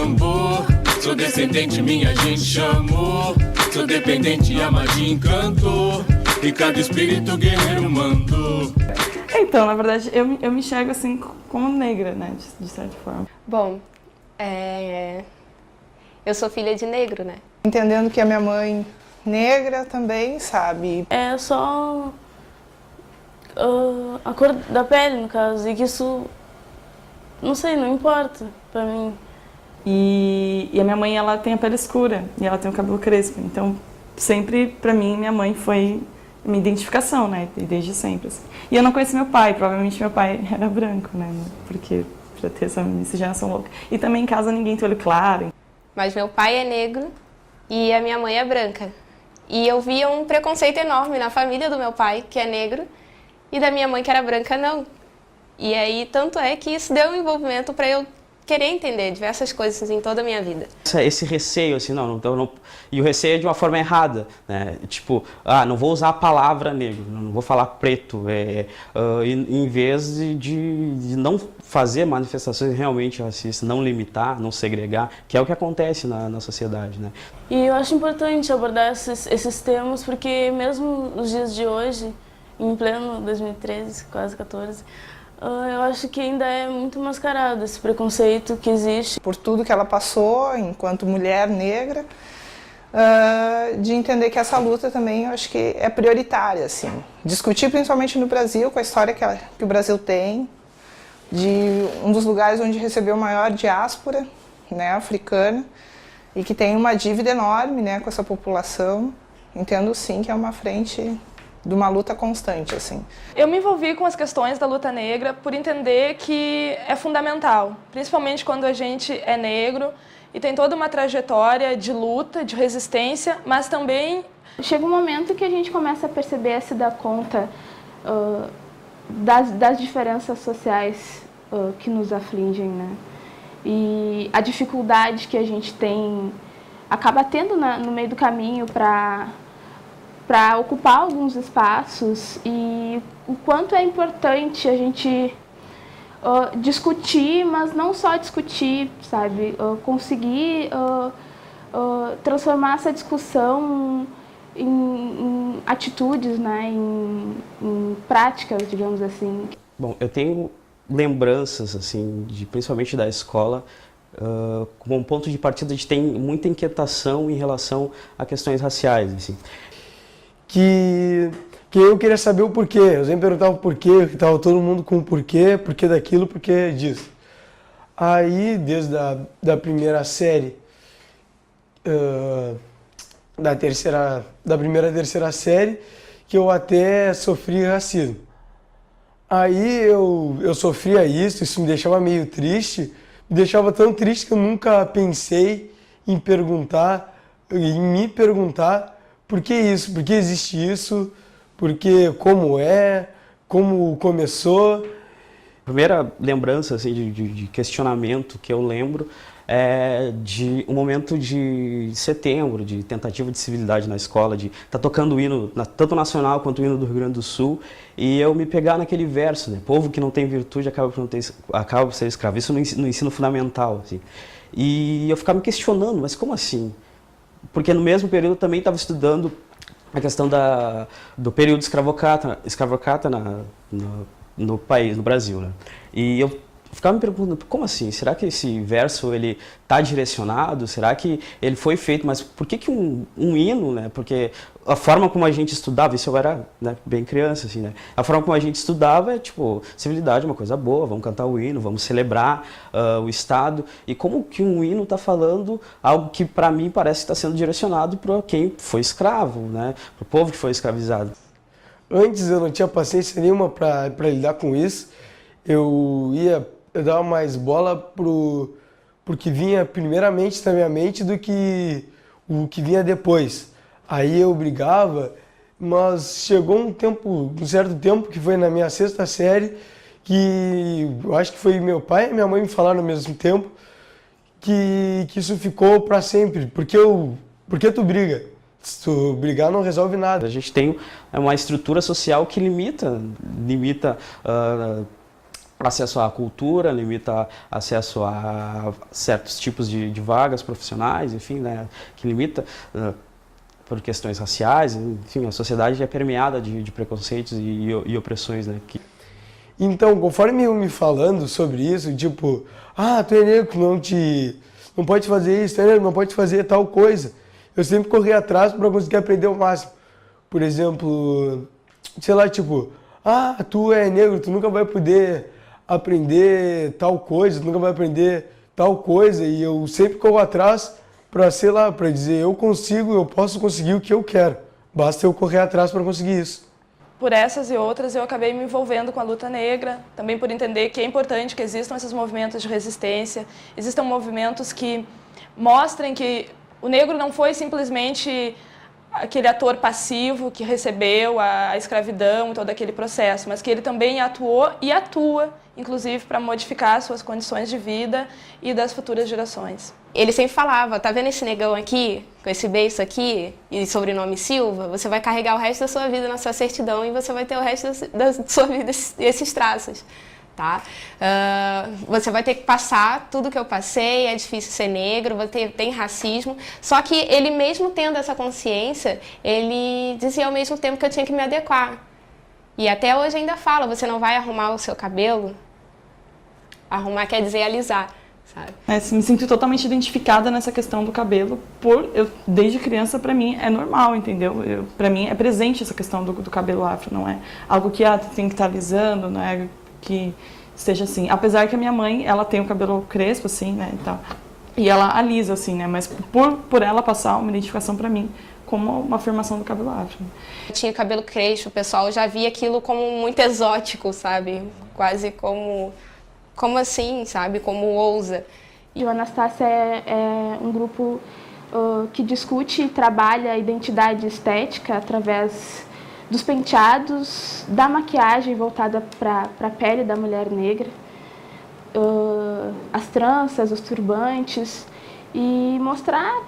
tambor. Sou descendente, minha gente chamou. Sou dependente, ama de encanto. E cada espírito guerreiro mandou. Então, na verdade, eu me enxergo assim como negra, né, de certa forma. Bom, eu sou filha de negro, né? Entendendo que a minha mãe negra também, sabe? É só a cor da pele, no caso, e que isso, não sei, não importa pra mim. E a minha mãe, ela tem a pele escura e ela tem o cabelo crespo, então sempre pra mim minha mãe foi minha identificação, né, desde sempre. Assim. E eu não conheci meu pai, provavelmente meu pai era branco, né, porque pra ter essa miscigenação louca. E também em casa ninguém tem olho claro. Mas meu pai é negro e a minha mãe é branca. E eu via um preconceito enorme na família do meu pai, que é negro, e da minha mãe, que era branca, não. E aí, tanto é que isso deu um envolvimento para eu querer entender diversas coisas em toda a minha vida. Esse receio, assim, não, e o receio é de uma forma errada, né? Tipo, não vou usar a palavra negro, não vou falar preto, em vez de não fazer manifestações realmente racistas, não limitar, não segregar, que é o que acontece na sociedade, né? E eu acho importante abordar esses temas, porque mesmo nos dias de hoje, em pleno 2013, quase 14, eu acho que ainda é muito mascarado esse preconceito que existe. Por tudo que ela passou enquanto mulher negra, de entender que essa luta também eu acho que é prioritária, assim. Discutir principalmente no Brasil, com a história que o Brasil tem, de um dos lugares onde recebeu maior diáspora, né, africana, e que tem uma dívida enorme, né, com essa população. Entendo sim que é uma frente de uma luta constante, assim. Eu me envolvi com as questões da luta negra por entender que é fundamental, principalmente quando a gente é negro e tem toda uma trajetória de luta, de resistência, mas também... Chega um momento que a gente começa a perceber, a se dar conta das diferenças sociais que nos afligem, né? E a dificuldade que a gente acaba tendo no meio do caminho para ocupar alguns espaços, e o quanto é importante a gente discutir, mas não só discutir, sabe? Conseguir transformar essa discussão em atitudes, né? Em práticas, digamos assim. Bom, eu tenho lembranças, assim, principalmente da escola, como um ponto de partida de ter muita inquietação em relação a questões raciais, assim. Que eu queria saber o porquê. Eu sempre perguntava o porquê, que estava todo mundo com o porquê daquilo, porquê disso. Aí, desde da primeira série, da primeira à terceira série, que eu até sofri racismo. Aí eu sofria isso me deixava meio triste, me deixava tão triste que eu nunca pensei em me perguntar por que isso, por que existe isso, como começou. A primeira lembrança assim, de questionamento que eu lembro é de um momento de setembro, de tentativa de civilidade na escola, de estar tocando o hino, tanto nacional quanto o hino do Rio Grande do Sul, e eu me pegar naquele verso, né? Povo que não tem virtude acaba por ser escravo. Isso no ensino fundamental. Assim. E eu ficava me questionando, mas como assim? Porque no mesmo período eu também estava estudando a questão do período escravocrata no país, no Brasil, né? E eu ficava me perguntando, como assim? Será que esse verso ele está direcionado? Será que ele foi feito? Mas por que um hino, né? Porque a forma como a gente estudava, isso eu era, né, bem criança, assim, né? A forma como a gente estudava é, tipo, civilidade é uma coisa boa, vamos cantar o hino, vamos celebrar o Estado. E como que um hino está falando algo que, para mim, parece que está sendo direcionado para quem foi escravo, né? Para o povo que foi escravizado. Antes eu não tinha paciência nenhuma para lidar com isso. Eu dava mais bola pro que vinha primeiramente na minha mente do que o que vinha depois. Aí eu brigava, mas chegou um certo tempo, que foi na minha sexta série, que eu acho que foi meu pai e minha mãe me falaram ao mesmo tempo, que isso ficou para sempre. Por que tu briga? Se tu brigar não resolve nada. A gente tem uma estrutura social que limita acesso à cultura, limita acesso a certos tipos de vagas profissionais, enfim, né, que limita por questões raciais, enfim, a sociedade é permeada de preconceitos e opressões, né. Então, conforme eu me falando sobre isso, tipo, tu é negro, não pode fazer isso, tu é negro, não pode fazer tal coisa. Eu sempre corri atrás para conseguir aprender o máximo. Por exemplo, sei lá, tipo, tu é negro, tu nunca vai poder aprender tal coisa, tu nunca vai aprender tal coisa, e eu sempre corro atrás para, sei lá, para dizer, eu posso conseguir o que eu quero, basta eu correr atrás para conseguir isso. Por essas e outras, eu acabei me envolvendo com a luta negra, também por entender que é importante que existam esses movimentos de resistência, existam movimentos que mostrem que o negro não foi simplesmente aquele ator passivo que recebeu a escravidão e todo aquele processo, mas que ele também atuou e atua, inclusive, para modificar suas condições de vida e das futuras gerações. Ele sempre falava, tá vendo esse negão aqui, com esse beiço aqui e sobrenome Silva? Você vai carregar o resto da sua vida na sua certidão e você vai ter o resto da sua vida esses traços. Tá? Você vai ter que passar tudo que eu passei, é difícil ser negro, tem racismo, só que ele mesmo tendo essa consciência, ele dizia ao mesmo tempo que eu tinha que me adequar. E até hoje ainda fala, você não vai arrumar o seu cabelo? Arrumar quer dizer alisar, sabe? Me sinto totalmente identificada nessa questão do cabelo, desde criança pra mim é normal, entendeu? Pra mim é presente essa questão do cabelo afro, não é algo que tem que estar alisando, não é que esteja assim. Apesar que a minha mãe, ela tem o cabelo crespo, assim, né, e tal. E ela alisa, assim, né, mas por ela passar uma identificação pra mim como uma afirmação do cabelo afro. Eu tinha cabelo crespo, o pessoal já via aquilo como muito exótico, sabe? Quase como assim, sabe? Como ousa. E o Anastácia é um grupo que discute e trabalha a identidade estética através dos penteados, da maquiagem voltada para a pele da mulher negra, as tranças, os turbantes, e mostrar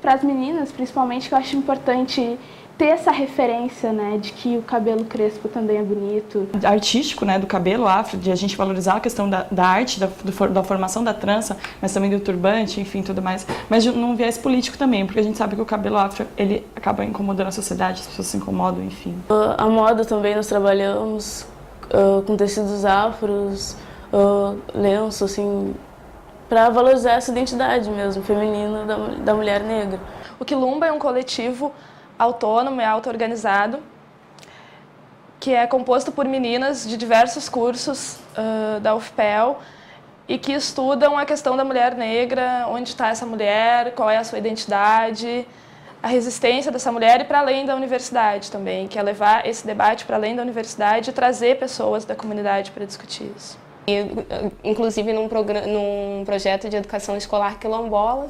para as meninas, principalmente, que eu acho importante ter essa referência, né, de que o cabelo crespo também é bonito. Artístico, né, do cabelo afro, de a gente valorizar a questão da arte, da formação da trança, mas também do turbante, enfim, tudo mais. Mas num viés político também, porque a gente sabe que o cabelo afro, ele acaba incomodando a sociedade, as pessoas se incomodam, enfim. A moda também nós trabalhamos com tecidos afros, lenço, assim, para valorizar essa identidade mesmo, feminina da mulher negra. O Quilumba é um coletivo autônomo e auto-organizado, que é composto por meninas de diversos cursos da UFPEL e que estudam a questão da mulher negra, onde está essa mulher, qual é a sua identidade, a resistência dessa mulher e para além da universidade também, que é levar esse debate para além da universidade e trazer pessoas da comunidade para discutir isso. Inclusive num projeto de educação escolar quilombola.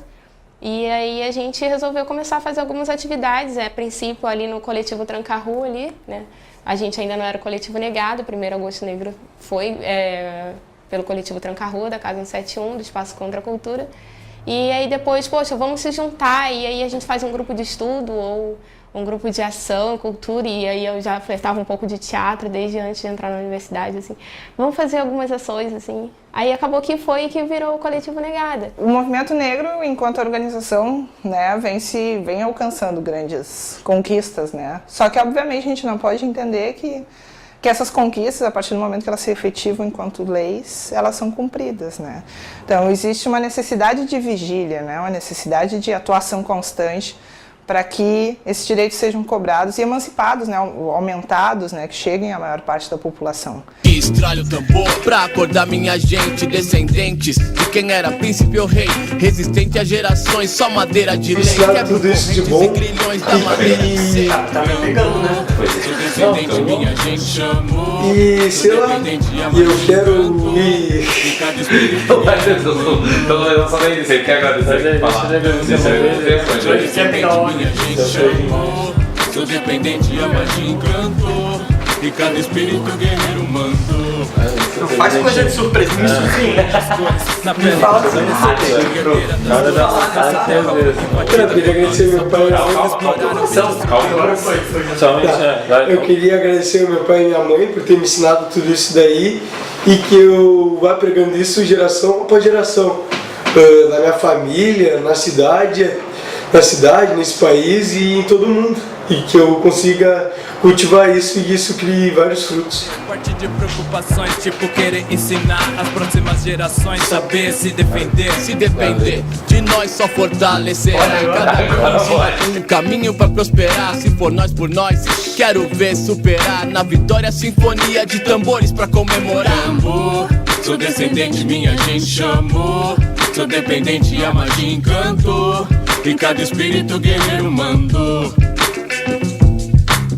E aí a gente resolveu começar a fazer algumas atividades, a princípio ali no coletivo Tranca-Rua ali, né? A gente ainda não era o coletivo negado, o primeiro Agosto Negro foi pelo coletivo Tranca-Rua, da Casa 171, do Espaço Contra a Cultura. E aí depois, poxa, vamos se juntar, e aí a gente faz um grupo de estudo ou um grupo de ação, cultura, e aí eu já flertava um pouco de teatro desde antes de entrar na universidade, assim. Vamos fazer algumas ações, assim. Aí acabou que virou o Coletivo Negada. O movimento negro, enquanto organização, né, vem alcançando grandes conquistas, né? Só que, obviamente, a gente não pode entender que essas conquistas, a partir do momento que elas se efetivam enquanto leis, elas são cumpridas, né? Então, existe uma necessidade de vigília, né? Uma necessidade de atuação constante para que esses direitos sejam cobrados e emancipados, né, aumentados, né, que cheguem à maior parte da população. Estralho o tambor pra acordar minha gente, descendentes de quem era príncipe ou rei, resistente a gerações, só madeira de lei. Misturado tudo isso de bom e grilhões da madeira de ser. Tá me pegando, né? Descendente minha gente chamou. E sei lá, e eu quero ir. Eu só nem sei, quer agradecer falar. Minha gente chamou, sou dependente, a magia encantou. e cada espírito guerreiro mandou. Não faz coisa de surpresa, me surpreende. Na pele Fala assim, eu queria agradecer meu pai. Eu queria agradecer ao meu pai e minha mãe por ter me ensinado tudo isso daí e que eu vá pregando isso geração após geração, na minha família, na cidade, nesse país e em todo mundo, e que eu consiga cultivar isso e isso crie vários frutos. Parte de preocupações, tipo querer ensinar as próximas gerações, saber se defender. Se depender de nós, só fortalecerá cada um caminho pra prosperar. Se for nós por nós, quero ver superar na vitória, sinfonia de tambores pra comemorar. Tambor, sou descendente, minha gente chamou. Sou dependente, a magia encantou e cada espírito guerreiro mandou.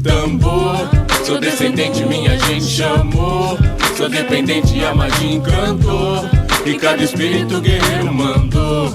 Tambor, sou descendente, minha gente chamou. Sou dependente, a magia encantou e cada espírito guerreiro mandou.